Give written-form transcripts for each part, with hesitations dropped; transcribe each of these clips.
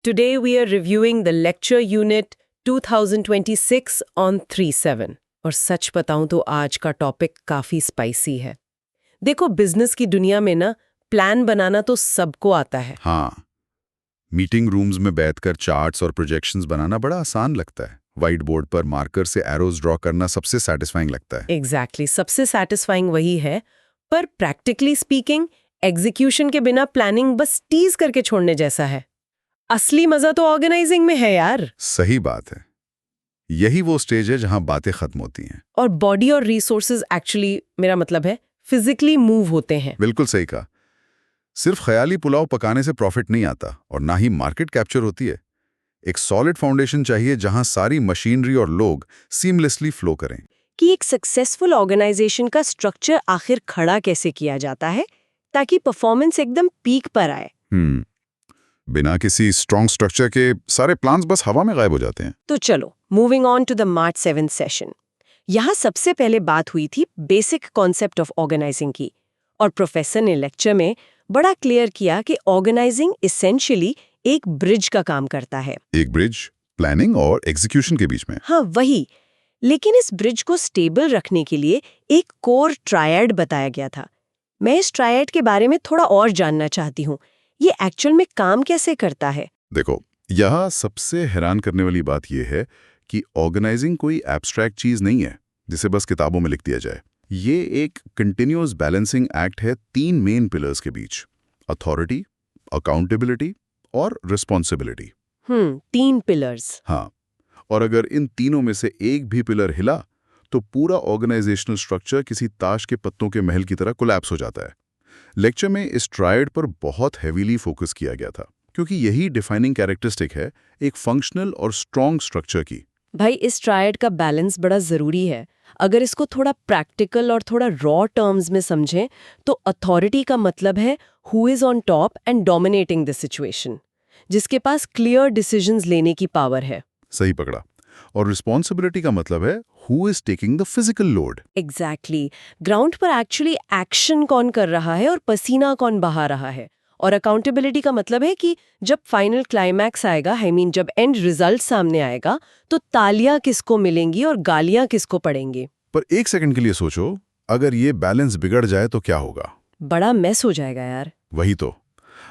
Today we are reviewing the lecture unit 2026 on 37 और सच बताऊं तो आज का टॉपिक काफी स्पाइसी है। देखो बिजनेस की दुनिया में ना प्लान बनाना तो सबको आता है। हाँ, मीटिंग रूम्स में बैठकर चार्ट्स और प्रोजेक्शंस बनाना बड़ा आसान लगता है। व्हाइट बोर्ड पर मार्कर से एरोज ड्रॉ करना सबसे सैटिस्फाइंग लगता है। एग्जैक्टली सबसे सैटिस्फाइंग वही है, पर प्रैक्टिकली स्पीकिंग एग्जीक्यूशन के बिना प्लानिंग बस टीज करके छोड़ने जैसा है। असली मजा तो ऑर्गेनाइजिंग में है यार। सही बात है, यही वो स्टेज है जहां बातें खत्म होती हैं। और बॉडी और रिसोर्सेज एक्चुअली, मेरा मतलब है, फिजिकली मूव होते हैं। बिल्कुल सही कहा। सिर्फ ख्याली पुलाव पकाने से प्रॉफिट नहीं आता और ना ही मार्केट कैप्चर होती है। एक सॉलिड फाउंडेशन चाहिए जहां सारी मशीनरी और लोग सीमलेसली फ्लो करें। कि एक सक्सेसफुल ऑर्गेनाइजेशन का स्ट्रक्चर आखिर खड़ा कैसे किया जाता है ताकि परफॉर्मेंस एकदम पीक पर आए। बिना किसी स्ट्रॉन्ग स्ट्रक्चर के सारे प्लान्स बस हवा में गायब हो जाते हैं। तो चलो moving on to the March 7 session. यहाँ सबसे पहले बात हुई थी बेसिक कॉन्सेप्ट ऑफ ऑर्गेनाइजिंग की, और प्रोफेसर ने लेक्चर में बड़ा क्लियर किया कि ऑर्गेनाइजिंग इसेंशियली एक ब्रिज का काम करता है। एक ब्रिज प्लानिंग और एग्जीक्यूशन के बीच में। हाँ वही, लेकिन इस ब्रिज को स्टेबल रखने के लिए एक कोर ट्रायड बताया गया था। मैं इस ट्रायड के बारे में थोड़ा और जानना चाहती हूँ। ये एक्चुअल में काम कैसे करता है? देखो, यहाँ सबसे हैरान करने वाली बात यह है कि ऑर्गेनाइजिंग कोई एब्स्ट्रैक्ट चीज नहीं है जिसे बस किताबों में लिख दिया जाए। ये एक कंटिन्यूअस बैलेंसिंग एक्ट है 3 मेन पिलर्स के बीच: अथॉरिटी, अकाउंटेबिलिटी और रिस्पॉन्सिबिलिटी। 3 पिलर्स। हाँ, और अगर इन तीनों में से एक भी पिलर हिला तो पूरा ऑर्गेनाइजेशनल स्ट्रक्चर किसी ताश के पत्तों के महल की तरह कोलैप्स हो जाता है। लेक्चर में इस ट्रायड पर बहुत हेवीली फोकस किया गया था क्योंकि यही डिफाइनिंग कैरेक्टरिस्टिक है एक फंक्शनल और स्ट्रॉन्ग स्ट्रक्चर की। भाई इस ट्रायड का बैलेंस बड़ा जरूरी है। अगर इसको थोड़ा प्रैक्टिकल और थोड़ा रॉ टर्म्स में समझें तो अथॉरिटी का मतलब है who is on top and dominating the situation, जिसके पास क्लियर डिसीजंस लेने की पावर है। सही पकड़ा। और रिस्पॉन्सिबिलिटी का मतलब है who is taking the physical load. Exactly, ground पर एक्चुअली एक्शन कौन कर रहा है और पसीना कौन बहा रहा है। और अकाउंटेबिलिटी का मतलब है कि जब फाइनल क्लाइमैक्स आएगा, जब एंड रिजल्ट सामने आएगा, तो तालियां किसको मिलेंगी और गालियां किसको पड़ेंगी। पर एक सेकंड के लिए सोचो, अगर ये बैलेंस बिगड़ जाए तो क्या होगा? बड़ा मेस हो जाएगा यार। वही तो,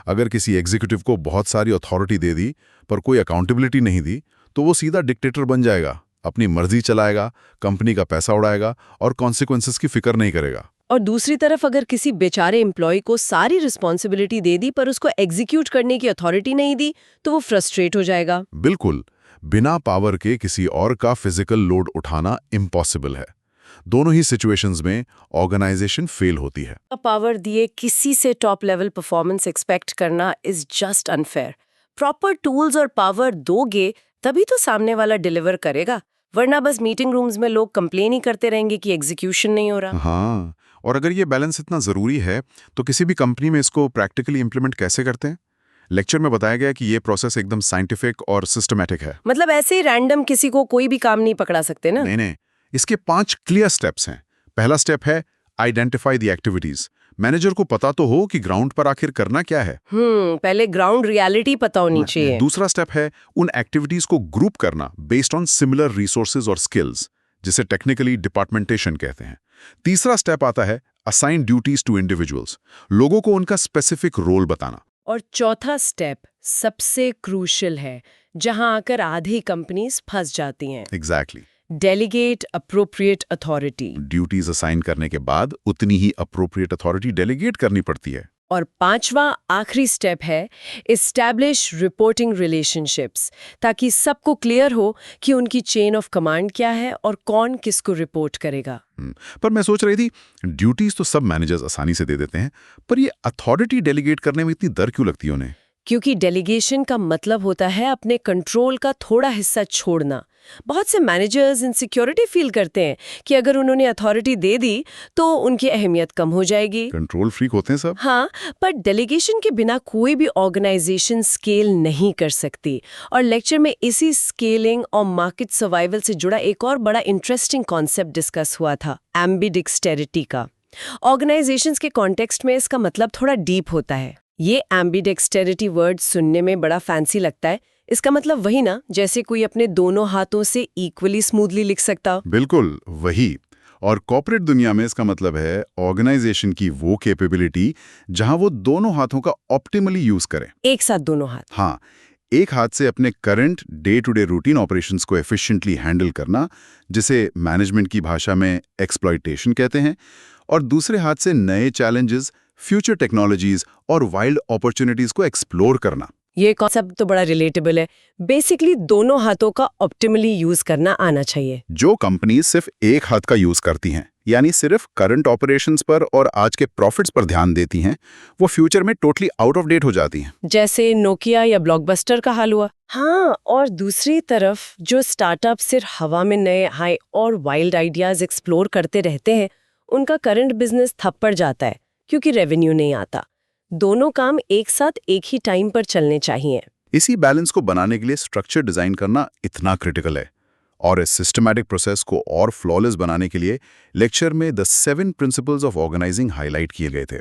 अगर किसी एग्जीक्यूटिव को बहुत सारी अथॉरिटी दे दी पर कोई अकाउंटेबिलिटी नहीं दी तो वो सीधा डिक्टेटर बन जाएगा, अपनी मर्जी चलाएगा, कंपनी का पैसा उड़ाएगा और कॉन्सिक्वेंसेस की फिक्र नहीं करेगा। और दूसरी तरफ अगर किसी बेचारे एम्प्लॉय को सारी रिस्पॉन्सिबिलिटी दे दी पर उसको एग्जीक्यूट करने की अथॉरिटी नहीं दी तो वो फ्रस्ट्रेट हो जाएगा। बिल्कुल, बिना पावर के किसी और का फिजिकल लोड उठाना इम्पॉसिबल है। दोनों ही सिचुएशंस में ऑर्गेनाइजेशन फेल होती है। पावर दिए किसी से टॉप लेवल परफॉर्मेंस एक्सपेक्ट करना is just unfair. Proper tools और पावर दोगे तभी तो सामने वाला डिलीवर करेगा, वरना बस मीटिंग रूम्स में लोग कंप्लेन ही करते रहेंगे कि एग्जीक्यूशन नहीं हो रहा। हाँ, और अगर ये बैलेंस इतना जरूरी है तो किसी भी कंपनी में इसको प्रैक्टिकली इंप्लीमेंट कैसे करते हैं? लेक्चर में बताया गया कि ये प्रोसेस एकदम साइंटिफिक और सिस्टमैटिक है। मतलब ऐसे ही रैंडम किसी को कोई भी काम नहीं पकड़ा सकते ना? नहीं, इसके 5 क्लियर स्टेप्स हैं। पहला स्टेप है आइडेंटिफाई द एक्टिविटीज। मैनेजर को पता तो हो कि ग्राउंड पर आखिर करना क्या है। पहले ग्राउंड रियलिटी पता होनी चाहिए। दूसरा स्टेप है उन एक्टिविटीज को ग्रुप करना बेस्ड ऑन सिमिलर रिसोर्सेज और स्किल्स, जिसे टेक्निकली डिपार्टमेंटेशन कहते हैं। तीसरा स्टेप आता है असाइन ड्यूटीज टू इंडिविजुअल्स, लोगों को उनका स्पेसिफिक रोल बताना। और चौथा स्टेप सबसे क्रूशियल है, जहां आकर आधी कंपनीज फंस जाती हैं। Exactly. Delegate appropriate authority. Duties assign करने के बाद उतनी ही अप्रोप्रिएट अथॉरिटी डेलीगेट करनी पड़ती है। और पांचवा आखिरी स्टेप है एस्टैब्लिश रिपोर्टिंग रिलेशनशिप्स, ताकि सबको क्लियर हो कि उनकी चेन ऑफ कमांड क्या है और कौन किसको रिपोर्ट करेगा। पर मैं सोच रही थी, ड्यूटीज तो सब मैनेजर्स आसानी से दे देते हैं, पर ये अथॉरिटी डेलीगेट करने में इतनी डर क्यों लगती है उन्हें? क्योंकि डेलीगेशन का मतलब होता है अपने कंट्रोल का थोड़ा हिस्सा छोड़ना। बहुत से मैनेजर्स इनसिक्योरिटी फील करते हैं कि अगर उन्होंने अथॉरिटी दे दी तो उनकी अहमियत कम हो जाएगी। कंट्रोल फ्रीक होते हैं सब। हाँ, पर डेलीगेशन के बिना कोई भी ऑर्गेनाइजेशन स्केल नहीं कर सकती। और लेक्चर में इसी स्केलिंग और मार्केट सर्वाइवल से जुड़ा एक और बड़ा इंटरेस्टिंग कॉन्सेप्ट डिस्कस हुआ था, एम्बिडेक्स्टेरिटी का। ऑर्गेनाइजेशंस के कॉन्टेक्स्ट में इसका मतलब थोड़ा डीप होता है। ये एम्बीडेक्सटेरिटी वर्ड सुनने में बड़ा फैंसी लगता है। इसका मतलब वही ना, जैसे कोई अपने दोनों हाथों से इक्वली स्मूथली लिख सकता हो। बिल्कुल वही। और कॉर्पोरेट दुनिया में इसका मतलब है ऑर्गेनाइजेशन की वो कैपेबिलिटी जहां वो दोनों हाथों का ऑप्टिमली यूज करें। एक साथ दोनों हाथ। हाँ, एक हाथ से अपने current day to day routine operations को एफिशिएंटली हैंडल करना, जिसे मैनेजमेंट की भाषा में एक्सप्लॉयटेशन कहते हैं, और दूसरे हाथ से नए चैलेंजेस, फ्यूचर टेक्नोलॉजीज और वाइल्ड अपॉर्चुनिटीज को एक्सप्लोर करना। ये कॉन्सेप्ट तो बड़ा रिलेटेबल है। बेसिकली दोनों हाथों का ऑप्टिमली यूज करना आना चाहिए। जो कंपनीज सिर्फ एक हाथ का यूज करती हैं, यानी सिर्फ करंट ऑपरेशंस पर और आज के प्रॉफिट्स पर ध्यान देती हैं, वो फ्यूचर में टोटली आउट ऑफ डेट हो जाती हैं। जैसे नोकिया या ब्लॉकबस्टर का हाल हुआ। हाँ, और दूसरी तरफ जो स्टार्टअप सिर्फ हवा में नए हाई और वाइल्ड आइडियाज एक्सप्लोर करते रहते हैं, उनका करंट बिजनेस थप्पड़ जाता है क्योंकि रेवेन्यू नहीं आता। दोनों काम एक साथ एक ही टाइम पर चलने चाहिए। इसी बैलेंस को बनाने के लिए स्ट्रक्चर डिजाइन करना इतना क्रिटिकल है। और इस सिस्टमैटिक प्रोसेस को और फ्लॉलेस बनाने के लिए लेक्चर में the 7 principles of organizing highlight किए गए थे।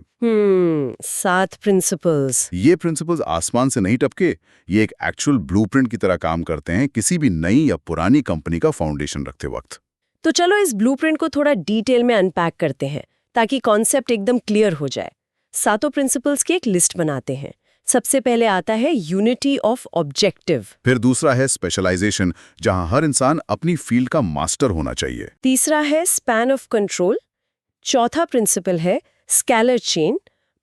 7 प्रिंसिपल्स। ये प्रिंसिपल्स आसमान से नहीं टपके, ये एक एक्चुअल ब्लूप्रिंट की तरह काम करते हैं किसी भी नई या पुरानी कंपनी का फाउंडेशन रखते वक्त। तो चलो इस ब्लूप्रिंट को थोड़ा डिटेल में अनपैक करते हैं ताकि कॉन्सेप्ट एकदम क्लियर हो जाए। 7 प्रिंसिपल्स की एक लिस्ट बनाते हैं। सबसे पहले आता है यूनिटी ऑफ ऑब्जेक्टिव। फिर दूसरा है स्पेशलाइजेशन, जहां हर इंसान अपनी फील्ड का मास्टर होना चाहिए। तीसरा है स्पैन ऑफ कंट्रोल। चौथा प्रिंसिपल है स्केलर चेन।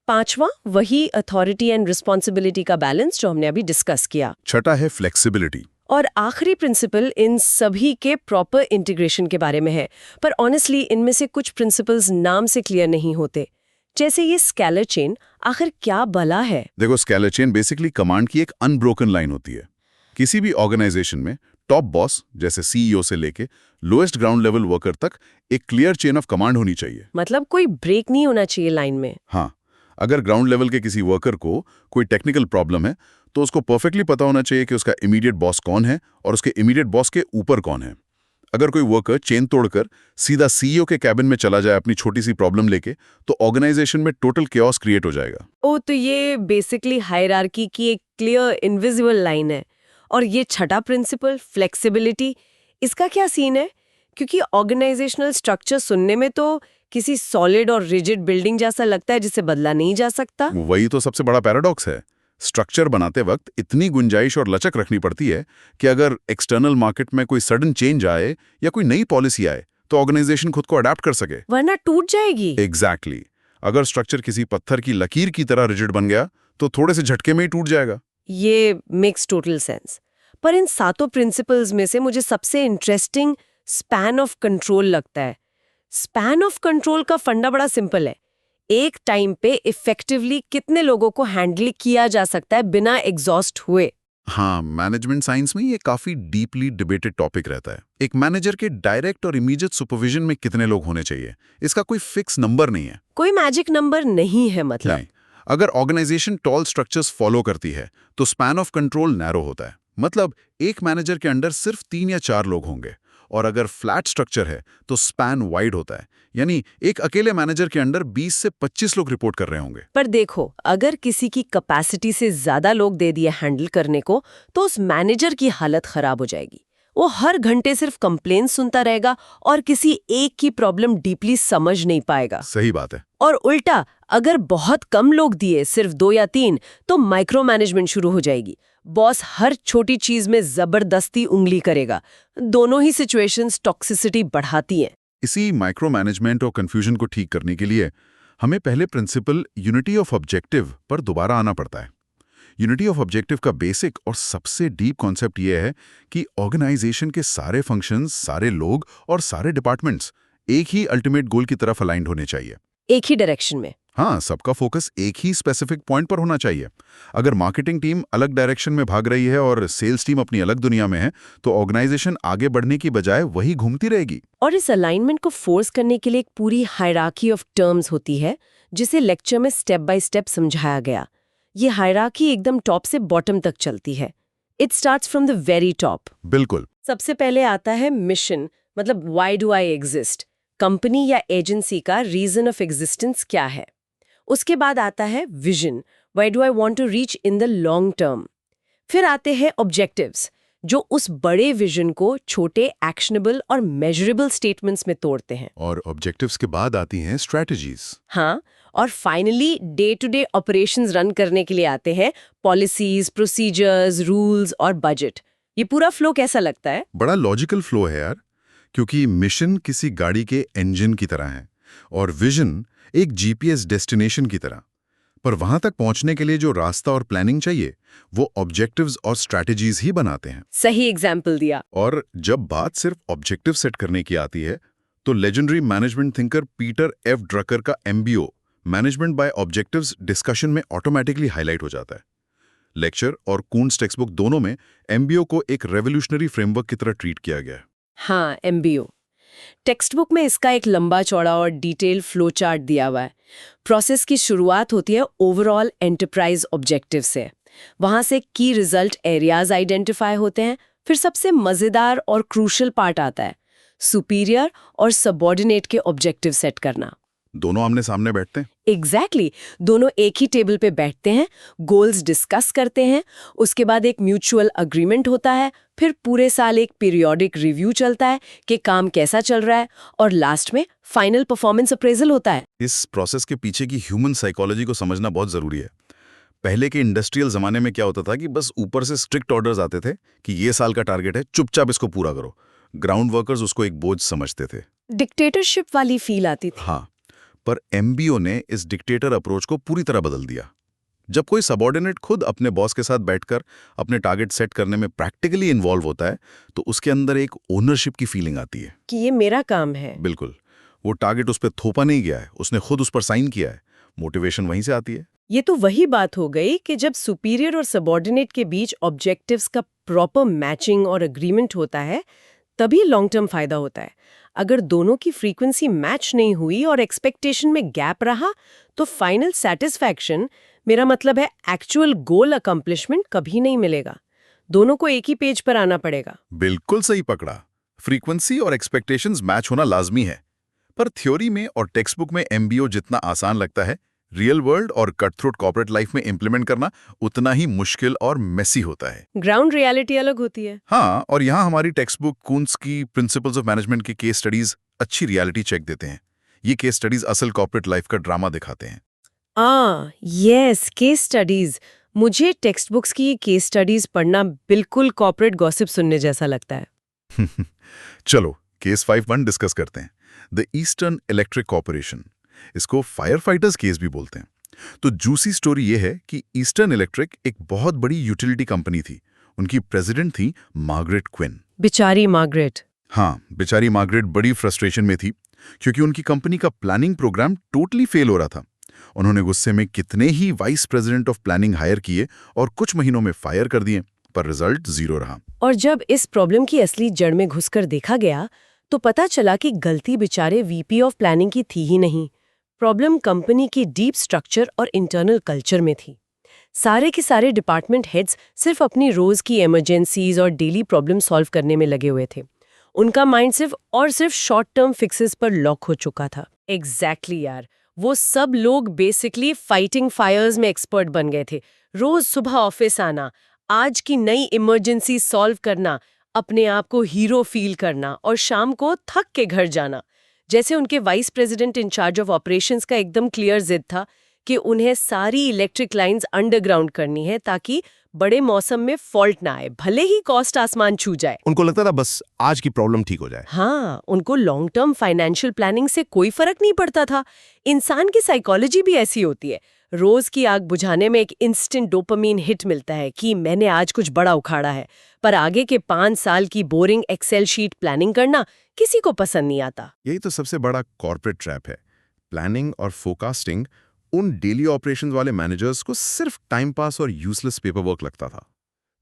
पांचवा वही अथॉरिटी एंड रिस्पॉन्सिबिलिटी का बैलेंस जो हमने अभी डिस्कस किया। छठा है फ्लेक्सिबिलिटी। और आखिरी प्रिंसिपल इन सभी के प्रॉपर इंटीग्रेशन के बारे में है। पर ऑनेस्टली इनमें से कुछ प्रिंसिपल्स नाम से क्लियर नहीं होते। जैसे ये स्केलर चेन आखिर क्या भला है? देखो, स्केलर चेन बेसिकली कमांड की एक अनब्रोकन लाइन होती है। किसी भी ऑर्गेनाइजेशन में टॉप बॉस जैसे सीईओ से लेके लोएस्ट ग्राउंड लेवल वर्कर तक एक क्लियर चेन ऑफ कमांड होनी चाहिए। मतलब कोई ब्रेक नहीं होना चाहिए लाइन में। हाँ, अगर ग्राउंड लेवल के किसी वर्कर को कोई टेक्निकल प्रॉब्लम है तो उसको परफेक्टली पता होना चाहिए कि उसका इमीडिएट बॉस कौन है और उसके इमीडिएट बॉस के ऊपर कौन है। अगर कोई वर्कर चेन तोड़कर सीधा सीईओ के कैबिन में चला जाए अपनी छोटी सी प्रॉब्लम लेके, तो ऑर्गेनाइजेशन में टोटल केओस क्रिएट हो जाएगा। ओ, तो ये बेसिकली हायरार्की की एक क्लियर इनविजिबल लाइन है। और ये छठा प्रिंसिपल फ्लेक्सिबिलिटी, इसका क्या सीन है? क्योंकि ऑर्गेनाइजेशनल स्ट्रक्चर सुनने में तो किसी सॉलिड और रिजिड बिल्डिंग जैसा लगता है जिसे बदला नहीं जा सकता। वही तो सबसे बड़ा पैराडॉक्स है। स्ट्रक्चर बनाते वक्त इतनी गुंजाइश और लचक रखनी पड़ती है कि अगर एक्सटर्नल मार्केट में कोई सडन चेंज आए या कोई नई पॉलिसी आए तो ऑर्गेनाइजेशन खुद को अडेप्ट कर सके, वरना टूट जाएगी। एग्जैक्टली। अगर स्ट्रक्चर किसी पत्थर की लकीर की तरह रिजिड बन गया तो थोड़े से झटके में ही टूट जाएगा। ये मेक्स टोटल सेंस। पर इन 7 प्रिंसिपल्स में से मुझे सबसे इंटरेस्टिंग स्पैन ऑफ कंट्रोल लगता है। स्पैन ऑफ कंट्रोल का फंडा बड़ा सिंपल है। एक टाइम पे इफेक्टिवली कितने लोगों को हैंडल किया जा सकता है बिना एग्जॉस्ट हुए। हाँ, मैनेजमेंट साइंस में ये काफी डीपली डिबेटेड टॉपिक रहता है। एक मैनेजर के डायरेक्ट और इमीडिएट सुपरविजन में कितने लोग होने चाहिए, इसका कोई फिक्स नंबर नहीं है। कोई मैजिक नंबर नहीं है मतलब। नहीं। अगर ऑर्गेनाइजेशन टॉल स्ट्रक्चर्स फॉलो करती है तो स्पैन ऑफ कंट्रोल नैरो होता है। मतलब एक मैनेजर के अंडर सिर्फ 3 या 4 लोग होंगे। और अगर फ्लैट स्ट्रक्चर है तो स्पैन वाइड होता है, यानी एक अकेले मैनेजर के अंडर 20 से 25 लोग रिपोर्ट कर रहे होंगे। पर देखो, अगर किसी की कैपेसिटी से ज्यादा लोग दे दिए हैंडल करने को, तो उस मैनेजर की हालत खराब हो जाएगी। वो हर घंटे सिर्फ कंप्लेन सुनता रहेगा और किसी एक की प्रॉब्लम डीपली समझ नहीं पाएगा। सही बात है। और उल्टा, अगर बहुत कम लोग दिए, सिर्फ 2 या 3, तो माइक्रो मैनेजमेंट शुरू हो जाएगी। बॉस हर छोटी चीज में जबरदस्ती उंगली करेगा। दोनों ही सिचुएशंस टॉक्सिसिटी बढ़ाती हैं। इसी माइक्रो मैनेजमेंट और कंफ्यूजन को ठीक करने के लिए हमें पहले प्रिंसिपल यूनिटी ऑफ ऑब्जेक्टिव पर दोबारा आना पड़ता है। यूनिटी ऑफ ऑब्जेक्टिव का बेसिक और सबसे डीप कॉन्सेप्ट यह है कि ऑर्गेनाइजेशन के सारे फंक्शंस, सारे लोग और सारे डिपार्टमेंट्स एक ही अल्टीमेट गोल की तरफ अलाइंड होने चाहिए। एक ही डायरेक्शन में। हाँ, सबका फोकस एक ही स्पेसिफिक पॉइंट पर होना चाहिए। अगर मार्केटिंग टीम अलग डायरेक्शन में भाग रही है और सेल्स टीम अपनी अलग दुनिया में है, तो ऑर्गेनाइजेशन आगे बढ़ने की बजाय वही घूमती रहेगी। और इस अलाइनमेंट को फोर्स करने के लिए एक पूरी हायरार्की ऑफ टर्म्स होती है, जिसे लेक्चर में स्टेप बाय स्टेप समझाया गया। ये हायरार्की एकदम टॉप से बॉटम तक चलती है। It starts from the very top. बिल्कुल। सबसे पहले आता है मिशन, मतलब why do I exist. Company या एजेंसी का रीजन ऑफ एग्जिस्टेंस क्या है। उसके बाद आता है vision, Where do I want to reach in the long term? फिर आते हैं ऑब्जेक्टिव्स, जो उस बड़े विजन को छोटे एक्शनेबल और मेजरेबल स्टेटमेंट्स में तोड़ते हैं। और ऑब्जेक्टिव्स के बाद आती हैं स्ट्रैटेजीज। हाँ, और finally day to day operations run करने के लिए आते हैं पॉलिसीज, प्रोसीजर्स, रूल्स और बजट। ये पूरा फ्लो कैसा लगता है? बड़ा लॉजिकल फ्लो है यार, क्योंकि मिशन किसी गाड़ी के इंजन की तरह है और विजन एक जीपीएस डेस्टिनेशन की तरह। पर वहां तक पहुंचने के लिए जो रास्ता और प्लानिंग चाहिए वो ऑब्जेक्टिव्स और स्ट्रैटेजीज ही बनाते हैं। सही एग्जाम्पल दिया। और जब बात सिर्फ ऑब्जेक्टिव सेट करने की आती है तो legendary management thinker Peter F Drucker का MBO management by objectives discussion में ऑटोमेटिकली हाईलाइट हो जाता है। लेक्चर और कून्स टेक्स्ट बुक दोनों में एमबीओ को एक रेवोल्यूशनरी फ्रेमवर्क की तरह ट्रीट किया गया है। हाँ, एमबीओ टेक्स्ट बुक में इसका एक लंबा चौड़ा और डिटेल फ्लो चार्ट दिया हुआ है। प्रोसेस की शुरुआत होती है ओवरऑल एंटरप्राइज ऑब्जेक्टिव से। वहां से की रिजल्ट एरियाज आइडेंटिफाई होते हैं। फिर सबसे मजेदार और क्रूशल पार्ट आता है, सुपीरियर और सबऑर्डिनेट के ऑब्जेक्टिव सेट करना। दोनों आमने सामने बैठते हैं। एग्जैक्टली दोनों एक ही टेबल पे बैठते हैं, गोल्स डिस्कस करते हैं, उसके बाद एक म्यूचुअल अग्रीमेंट होता है, फिर पूरे साल एक पीरियोडिक रिव्यू चलता है कि काम कैसा चल रहा है, और लास्ट में फाइनल परफॉर्मेंस अप्रेजल होता है। इस प्रोसेस के पीछे की ह्यूमन साइकोलॉजी को समझना बहुत जरूरी है। पहले के इंडस्ट्रियल जमाने में क्या होता था कि बस ऊपर से स्ट्रिक्ट ऑर्डर्स आते थे कि ये साल का टारगेट है, चुपचाप इसको पूरा करो। ग्राउंड वर्कर्स उसको एक बोझ समझते थे, डिक्टेटरशिप वाली फील आती थी। हाँ, पर एमबीओ ने इस डिक्टेटर अप्रोच को पूरी तरह बदल दिया। जब कोई सबऑर्डिनेट खुद अपने बॉस के साथ बैठकर अपने टारगेट सेट करने में प्रैक्टिकली इन्वॉल्व होता है तो उसके अंदर एक ओनरशिप की फीलिंग आती है कि ये मेरा काम है। बिल्कुल, वो टारगेट उस पर थोपा नहीं गया है, उसने खुद उस पर साइन किया है। मोटिवेशन वहीं से आती है। ये तो वही बात हो गई कि जब सुपीरियर और सबऑर्डिनेट के बीच ऑब्जेक्टिव्स का प्रॉपर मैचिंग और एग्रीमेंट होता है, तभी लॉन्ग टर्म फायदा होता है। अगर दोनों की फ्रीक्वेंसी मैच नहीं हुई और एक्सपेक्टेशन में गैप रहा तो फाइनल सेटिस्फैक्शन, मेरा मतलब है एक्चुअल गोल अकम्प्लिशमेंट, कभी नहीं मिलेगा। दोनों को एक ही पेज पर आना पड़ेगा। बिल्कुल सही पकड़ा। फ्रीक्वेंसी और एक्सपेक्टेशंस मैच होना लाजमी है, पर थ्योरी में और टेक्स्ट बुक में एमबीओ जितना आसान लगता है, रियल वर्ल्ड और कट थ्रोट कॉर्पोरेट लाइफ में इंप्लीमेंट करना उतना ही मुश्किल और मेसी होता है। ग्राउंड रियलिटी अलग होती है। हाँ, और यहाँ हमारी टेक्स्ट बुक कून्स की प्रिंसिपल्स ऑफ मैनेजमेंट के केस स्टडीज अच्छी रियलिटी चेक देते हैं। ये केस स्टडीज असल कॉर्पोरेट लाइफ का ड्रामा दिखाते हैं। Yes, case studies. मुझे टेक्स्ट बुक्स की ये केस स्टडीज पढ़ना बिल्कुल कॉर्पोरेट गॉसिप सुनने जैसा लगता है। चलो केस 5-1 डिस्कस करते हैं। द ईस्टर्न इलेक्ट्रिक कॉर्पोरेशन, इसको फायर फाइटर्स केस भी बोलते हैं। तो जूसी स्टोरी ये है कि ईस्टर्न इलेक्ट्रिक एक बहुत बड़ी यूटिलिटी कंपनी थी। उनकी प्रेसिडेंट थी मार्गरेट क्विन। बेचारी मार्गरेट। हाँ, बेचारी मार्गरेट बड़ी फ्रस्ट्रेशन में थी क्योंकि उनकी कंपनी का प्लानिंग प्रोग्राम टोटली फेल हो रहा था। उन्होंने गुस्से में कितने ही vice president of planning hire किए और कुछ महीनों में फायर कर दिए, पर रिजल्ट 0 रहा। और जब इस प्रॉब्लम की असली जड़ में घुसकर देखा गया तो पता चला कि गलती बेचारे वीपी ऑफ प्लानिंग की थी ही नहीं। प्रॉब्लम कंपनी की डीप स्ट्रक्चर और इंटरनल कल्चर में थी। सारे के सारे डिपार्टमेंट हेड्स सिर्फ अपनी रोज की इमरजेंसीज और डेली प्रॉब्लम सॉल्व करने में लगे हुए थे। उनका माइंड सिर्फ शॉर्ट टर्म फिक्सेस पर लॉक हो चुका था। एग्जैक्टली यार, वो सब लोग बेसिकली फाइटिंग फायर्स में एक्सपर्ट बन गए थे। रोज सुबह ऑफिस आना, आज की नई इमरजेंसी सॉल्व करना, अपने आप को हीरो फील करना और शाम को थक के घर जाना। जैसे उनके vice president in charge of operations का एकदम क्लियर जिद था कि उन्हें सारी इलेक्ट्रिक लाइंस अंडरग्राउंड करनी है ताकि बड़े मौसम में फॉल्ट ना आए, भले ही कॉस्ट आसमान छू जाए। उनको लगता था बस आज की प्रॉब्लम ठीक हो जाए। हाँ, उनको लॉन्ग टर्म फाइनेंशियल प्लानिंग से कोई फर्क नहीं पड़ता था। इंसान की साइकोलॉजी भी ऐसी होती है। रोज की आग बुझाने में एक इंस्टेंट डोपामीन हिट मिलता है कि मैंने आज कुछ बड़ा उखाड़ा है, पर आगे के 5 साल की बोरिंग एक्सेल शीट प्लानिंग करना किसी को पसंद नहीं आता। यही तो सबसे बड़ा कॉर्पोरेट ट्रैप है। प्लानिंग और फोरकास्टिंग उन डेली ऑपरेशंस वाले मैनेजर्स को सिर्फ टाइम पास और यूजलेस पेपर वर्क लगता था।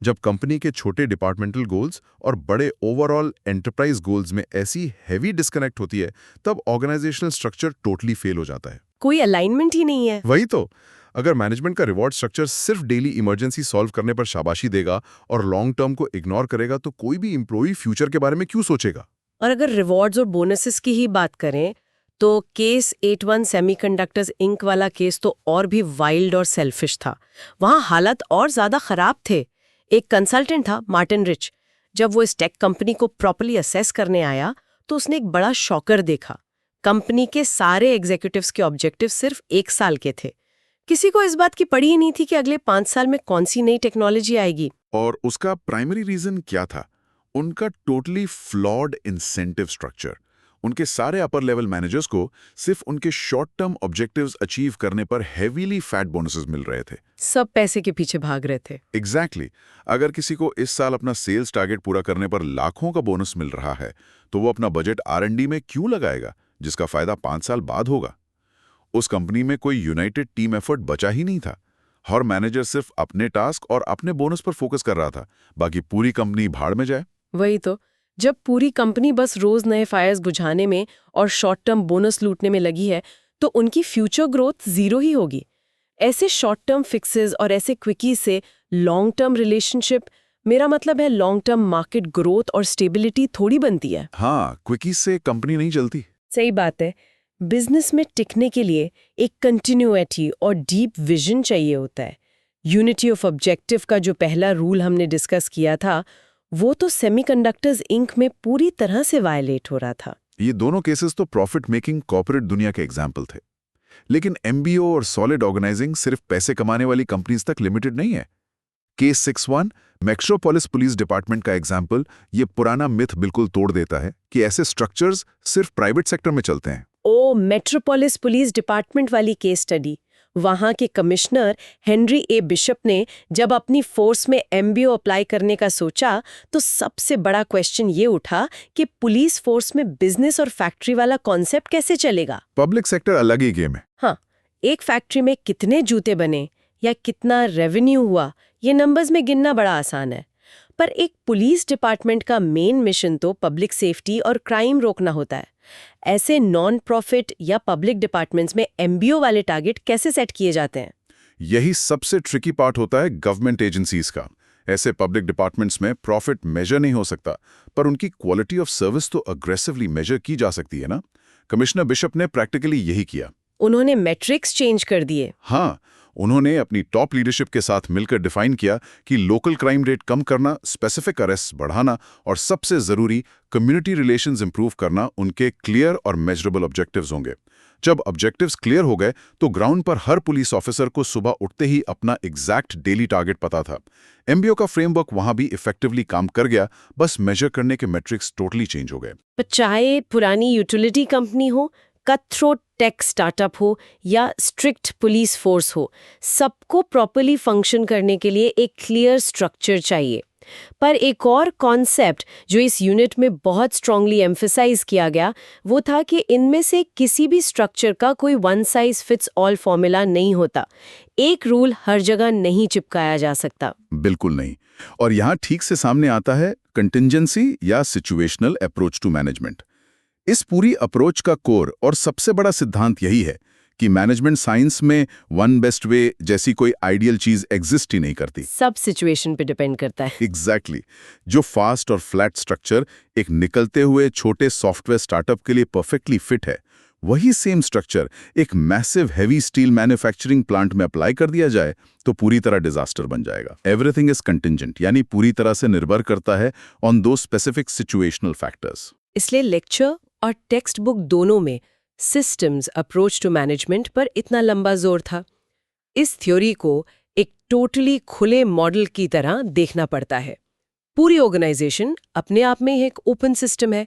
जब कंपनी के छोटे डिपार्टमेंटल गोल्स और बड़े ओवरऑल एंटरप्राइज गोल्स में ऐसी हैवी डिस्कनेक्ट होती है, तब ऑर्गेनाइजेशनल स्ट्रक्चर टोटली फेल हो जाता है। कोई अलाइनमेंट ही नहीं है। वही तो, अगर मैनेजमेंट का रिवॉर्ड स्ट्रक्चर सिर्फ डेली इमरजेंसी सॉल्व करने पर शाबाशी देगा और लॉन्ग टर्म को इग्नोर करेगा तो कोई भी एम्प्लॉई फ्यूचर के बारे में क्यों सोचेगा। और अगर रिवॉर्ड्स और बोनसेस की ही बात करें तो केस 81 सेमीकंडक्टर्स इंक वाला केस तो और भी वाइल्ड और सेल्फिश था। वहां हालत और ज्यादा खराब थे। एक कंसल्टेंट था मार्टिन रिच। जब वो इस टेक कंपनी को प्रॉपर्ली असेस करने आया तो उसने एक बड़ा शॉकर देखा। कंपनी के सारे एग्जीक्यूटिव्स के ऑब्जेक्टिव सिर्फ 1 साल के थे। किसी को इस बात की पड़ी ही नहीं थी कि अगले 5 साल में कौन सी नई टेक्नोलॉजी आएगी। और उसका प्राइमरी रीजन क्या था? उनका टोटली फ्लॉड इंसेंटिव स्ट्रक्चर। उनके सारे अपर लेवल मैनेजर्स को सिर्फ उनके शॉर्ट टर्म ऑब्जेक्टिव्स अचीव करने पर हेवीली फैट बोनसेस मिल रहे थे। सब पैसे के पीछे भाग रहे थे। एग्जैक्टली अगर किसी को इस साल अपना सेल्स टारगेट पूरा करने पर लाखों का बोनस मिल रहा है तो वो अपना बजट R&D में क्यों लगाएगा, जिसका फायदा 5 साल बाद होगा? उस कंपनी में कोई यूनाइटेड टीम एफर्ट बचा ही नहीं था। हर मैनेजर सिर्फ अपने टास्क और अपने बोनस पर फोकस कर रहा था, बाकी पूरी कंपनी भाड़ में जाए। वही तो, जब पूरी कंपनी बस रोज नए फायर्स बुझाने में और शॉर्ट टर्म बोनस लूटने में लगी है तो उनकी फ्यूचर ग्रोथ जीरो ही होगी। ऐसे शॉर्ट टर्म फिक्सेस और ऐसे क्विकी से लॉन्ग टर्म रिलेशनशिप, मेरा मतलब है लॉन्ग टर्म मार्केट ग्रोथ और स्टेबिलिटी थोड़ी बनती है। हाँ, क्विकी से कंपनी नहीं चलती। सही बात है। बिजनेस में टिकने के लिए एक कंटिन्यूटी और डीप विजन चाहिए होता है। यूनिटी ऑफ ऑब्जेक्टिव का जो पहला रूल हमने डिस्कस किया था वो तो सेमीकंडक्टर्स इंक में पूरी तरह से वायलेट हो रहा था। ये दोनों केसेस तो प्रॉफिट मेकिंग कॉर्पोरेट दुनिया के एग्जाम्पल थे। लेकिन MBO और सॉलिड ऑर्गेनाइजिंग सिर्फ पैसे कमाने वाली कंपनीज तक लिमिटेड नहीं है। केस 61 मेट्रोपोलिस पुलिस डिपार्टमेंट का एग्जाम्पल ये पुराना मिथ बिल्कुल तोड़ देता है कि ऐसे स्ट्रक्चर्स सिर्फ प्राइवेट सेक्टर में चलते हैं। ओ, मेट्रोपोलिस पुलिस डिपार्टमेंट वाली केस स्टडी। वहां के कमिश्नर हेनरी ए बिशप ने जब अपनी फोर्स में MBO अप्लाई करने का सोचा तो सबसे बड़ा क्वेश्चन ये उठा कि पुलिस फोर्स में बिजनेस और फैक्ट्री वाला कॉन्सेप्ट कैसे चलेगा। पब्लिक सेक्टर अलग ही गेम है। हाँ, एक फैक्ट्री में कितने जूते बने या कितना रेवेन्यू हुआ ये नंबर्स में गिनना बड़ा आसान है, पर एक पुलिस डिपार्टमेंट का मेन मिशन तो पब्लिक सेफ्टी और क्राइम रोकना होता है। ऐसे नॉन प्रॉफिट या पब्लिक डिपार्टमेंट्स में MBO वाले टारगेट कैसे सेट किए जाते हैं? यही सबसे ट्रिकी पार्ट होता है गवर्नमेंट एजेंसीज का। ऐसे पब्लिक डिपार्टमेंट्स में प्रॉफिट मेजर नहीं हो सकता, पर उनकी क्वालिटी ऑफ सर्विस तो अग्रेसिवली मेजर की जा सकती है ना। कमिश्नर बिशप ने प्रैक्टिकली यही किया। उन्होंने मैट्रिक्स चेंज कर दिए। हाँ, उन्होंने अपनी टॉप लीडरशिप के साथ मिलकर डिफाइन किया कि लोकल क्राइम रेट कम करना, स्पेसिफिक अरेस्ट बढ़ाना और सबसे जरूरी कम्युनिटी रिलेशंस इंप्रूव करना उनके क्लियर और मेजरेबल ऑब्जेक्टिव्स होंगे। जब ऑब्जेक्टिव्स क्लियर हो गए तो ग्राउंड पर हर पुलिस ऑफिसर को सुबह उठते ही अपना एग्जैक्ट डेली टारगेट पता था। MBO का फ्रेमवर्क वहां भी इफेक्टिवली काम कर गया, बस मेजर करने के मैट्रिक्स टोटली चेंज हो गए। चाहे पुरानी यूटिलिटी कंपनी हो, कट थ्रोट टेक स्टार्टअप हो या स्ट्रिक्ट पुलिस फोर्स हो, सबको प्रॉपर्ली फंक्शन करने के लिए एक क्लियर स्ट्रक्चर चाहिए। पर एक और कॉन्सेप्ट जो इस यूनिट में बहुत स्ट्रांगली एम्फसाइज किया गया वो था कि इनमें से किसी भी स्ट्रक्चर का कोई one size fits all formula नहीं होता। एक रूल हर जगह नहीं चिपकाया जा सकता। बिल्कुल नहीं। और यहाँ ठीक से सामने आता है कंटिंजेंसी या सिचुएशनल अप्रोच टू मैनेजमेंट। इस पूरी अप्रोच का कोर और सबसे बड़ा सिद्धांत यही है कि मैनेजमेंट साइंस में वन बेस्ट वे जैसी कोई आइडियल चीज एग्जिस्ट ही नहीं करती। सब सिचुएशन पे डिपेंड करता है। एग्जैक्टली जो फास्ट और फ्लैट स्ट्रक्चर एक निकलते हुए छोटे सॉफ्टवेयर स्टार्टअप के लिए परफेक्टली फिट है, वही सेम स्ट्रक्चर एक massive heavy steel manufacturing plant में अप्लाई कर दिया जाए तो पूरी तरह डिजास्टर बन जाएगा। एवरीथिंग इज कंटिंजेंट, यानी पूरी तरह से निर्भर करता है ऑन दो स्पेसिफिक सिचुएशनल फैक्टर्स। इसलिए लेक्चर और टेक्स्ट बुक दोनों में सिस्टम्स अप्रोच टू मैनेजमेंट पर इतना लंबा जोर था। इस थ्योरी को एक टोटली खुले मॉडल की तरह देखना पड़ता है। पूरी ऑर्गेनाइजेशन अपने आप में एक ओपन सिस्टम है।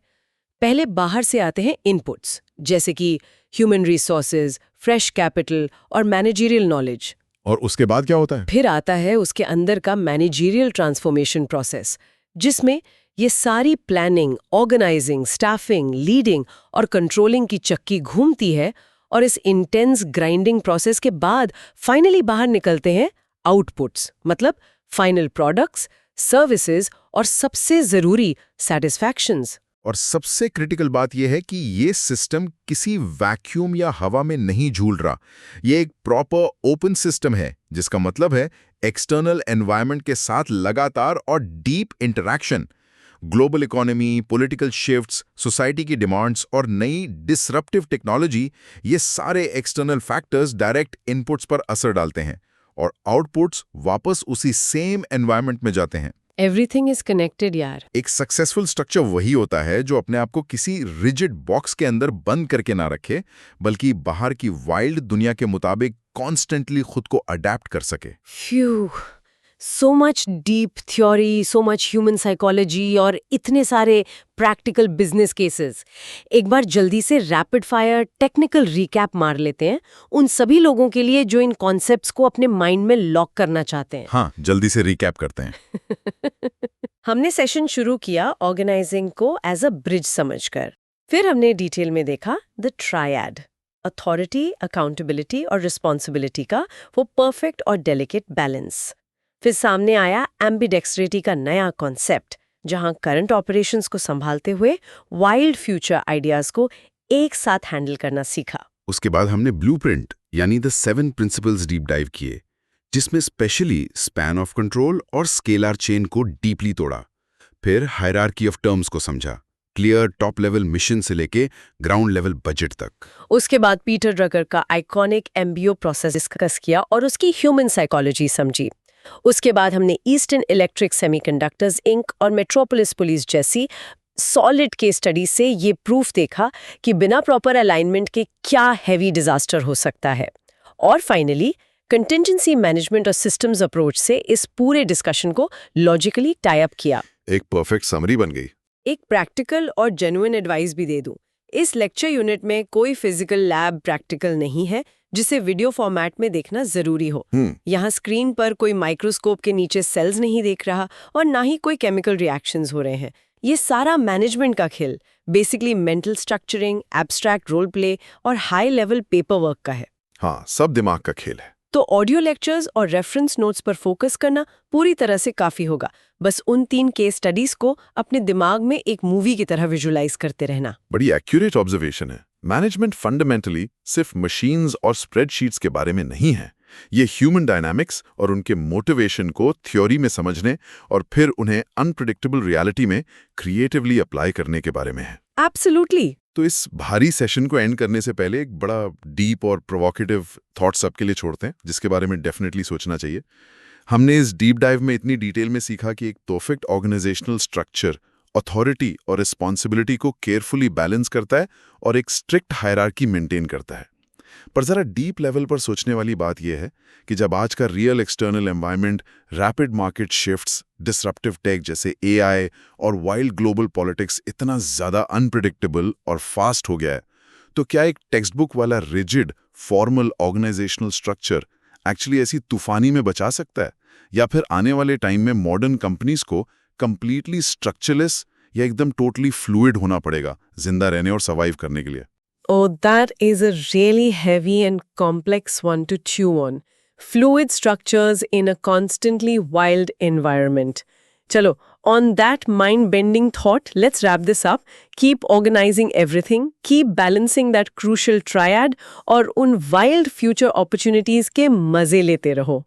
पहले बाहर से आते हैं इनपुट्स, जैसे कि ह्यूमन रिसोर्सेज, फ्रेश कैपिटल और मैनेजरियल नॉलेज। और उसके बाद क्या होता है? फिर आता है उसके अंदर का मैनेजरियल ट्रांसफॉर्मेशन प्रोसेस, जिसमें ये सारी प्लानिंग, ऑर्गेनाइजिंग, स्टाफिंग, लीडिंग और कंट्रोलिंग की चक्की घूमती है। और इस इंटेंस ग्राइंडिंग प्रोसेस के बाद फाइनली बाहर निकलते हैं आउटपुट्स, मतलब फाइनल प्रोडक्ट्स, सर्विसेज और सबसे जरूरी सैटिस्फैक्शंस। और सबसे क्रिटिकल बात यह है कि ये सिस्टम किसी वैक्यूम या हवा में नहीं झूल रहा। ये एक प्रॉपर ओपन सिस्टम है, जिसका मतलब है एक्सटर्नल एनवायरनमेंट के साथ लगातार और deep interaction. Global economy, political shifts, society की डिमांड्स और नई डिसरप्टिव टेक्नोलॉजी, ये सारे एक्सटर्नल फैक्टर्स डायरेक्ट इनपुट्स पर असर डालते हैं और आउटपुट्स वापस उसी सेम एनवायरनमेंट में जाते हैं। एवरीथिंग इज कनेक्टेड यार। एक सक्सेसफुल स्ट्रक्चर वही होता है जो अपने आप को किसी रिजिड बॉक्स के अंदर बंद करके ना रखे, बल्कि बाहर की वाइल्ड दुनिया के मुताबिक कॉन्स्टेंटली खुद को अडेप्ट कर सके। Few, so much deep theory, so much human psychology और इतने सारे प्रैक्टिकल बिजनेस केसेस। एक बार जल्दी से रैपिड फायर टेक्निकल रिकैप मार लेते हैं उन सभी लोगों के लिए जो इन कॉन्सेप्ट्स को अपने माइंड में लॉक करना चाहते हैं। हाँ, जल्दी से रिकैप करते हैं। हमने सेशन शुरू किया ऑर्गेनाइजिंग को एज अ ब्रिज समझकर। फिर हमने डिटेल में देखा द ट्रायड, अथॉरिटी, अकाउंटेबिलिटी और रिस्पॉन्सिबिलिटी का वो परफेक्ट और डेलिकेट बैलेंस। फिर सामने आया एम्बिडेक्स्ट्रिटी का नया कॉन्सेप्ट, जहां करंट ऑपरेशंस को संभालते हुए वाइल्ड फ्यूचर आइडियाज को एक साथ हैंडल करना सीखा। उसके बाद हमने ब्लूप्रिंट यानी द 7 प्रिंसिपल्स डीप डाइव किए, जिसमें स्पेशली स्पैन ऑफ कंट्रोल और स्केलर चेन को डीपली तोड़ा। फिर हायरार्की ऑफ टर्म्स को समझा, क्लियर टॉप लेवल मिशन से लेके ग्राउंड लेवल बजट तक। उसके बाद पीटर ड्रगर का आइकॉनिक एमबीओ प्रोसेस डिस्कस किया और उसकी ह्यूमन साइकोलॉजी समझी। उसके बाद हमने ईस्टर्न इलेक्ट्रिक सेमीकंडक्टर्स इंक और मेट्रोपोलिस पुलिस जैसी सॉलिड केस स्टडी से ये प्रूफ देखा कि बिना प्रॉपर अलाइनमेंट के क्या हैवी डिजास्टर हो सकता है। और फाइनली कंटिजेंसी मैनेजमेंट और सिस्टम्स अप्रोच से इस पूरे डिस्कशन को लॉजिकली टाई अप किया। एक परफेक्ट समरी बन गई। एक प्रैक्टिकल और जेन्युइन एडवाइस भी दे दूं। इस लेक्चर यूनिट में कोई फिजिकल लैब प्रैक्टिकल नहीं है जिसे वीडियो फॉर्मेट में देखना जरूरी हो। यहाँ स्क्रीन पर कोई माइक्रोस्कोप के नीचे सेल्स नहीं देख रहा और ना ही कोई केमिकल रिएक्शंस हो रहे हैं। ये सारा मैनेजमेंट का खेल, basically mental structuring, abstract role play और हाई लेवल पेपर वर्क का है। हाँ, सब दिमाग का खेल है। तो ऑडियो लेक्चर्स और रेफरेंस नोट्स पर फोकस करना पूरी तरह से काफी होगा। बस उन 3 केस स्टडीज को अपने दिमाग में एक मूवी की तरह विजुलाइज करते रहना। बड़ी एक्यूरेट ऑब्जर्वेशन है। मैनेजमेंट फंडामेंटली सिर्फ मशीन्स और स्प्रेडशीट्स के बारे में नहीं है। ये ह्यूमन डायनामिक्स और उनके मोटिवेशन को थ्योरी में समझने और फिर उन्हें अनप्रेडिक्टेबल रियलिटी में क्रिएटिवली अप्लाई करने के बारे में है। एब्सोल्युटली। तो इस भारी सेशन को एंड करने से पहले एक बड़ा डीप और प्रोवोकेटिव थॉट सबके लिए छोड़ते हैं, जिसके बारे में डेफिनेटली सोचना चाहिए। हमने इस डीप डाइव में इतनी डिटेल में सीखा कि एक परफेक्ट ऑर्गेनाइजेशनल स्ट्रक्चर अथॉरिटी और रिस्पॉन्सिबिलिटी को केयरफुली बैलेंस करता है और एक स्ट्रिक्ट हायरार्की मेंटेन करता है। पर जरा डीप लेवल पर सोचने वाली बात यह है कि जब आज का real external environment, rapid market shifts, disruptive tech जैसे एआई और वाइल्ड ग्लोबल पॉलिटिक्स इतना ज्यादा अनप्रेडिक्टेबल और फास्ट हो गया है, तो क्या एक टेक्स्ट बुक वाला rigid formal organizational structure actually ऐसी तूफानी में बचा सकता है, या फिर आने वाले टाइम में मॉडर्न कंपनीज को कंप्लीटली स्ट्रक्चरलेस या एकदम टोटली फ्लूइड होना पड़ेगा जिंदा रहने और सर्वाइव करने के लिए? Oh, that is a really heavy and complex one to chew on. Fluid structures in a constantly wild environment. Chalo, on that mind-bending thought, let's wrap this up. Keep organizing everything, keep balancing that crucial triad, और उन wild future opportunities के मजे लेते रहो.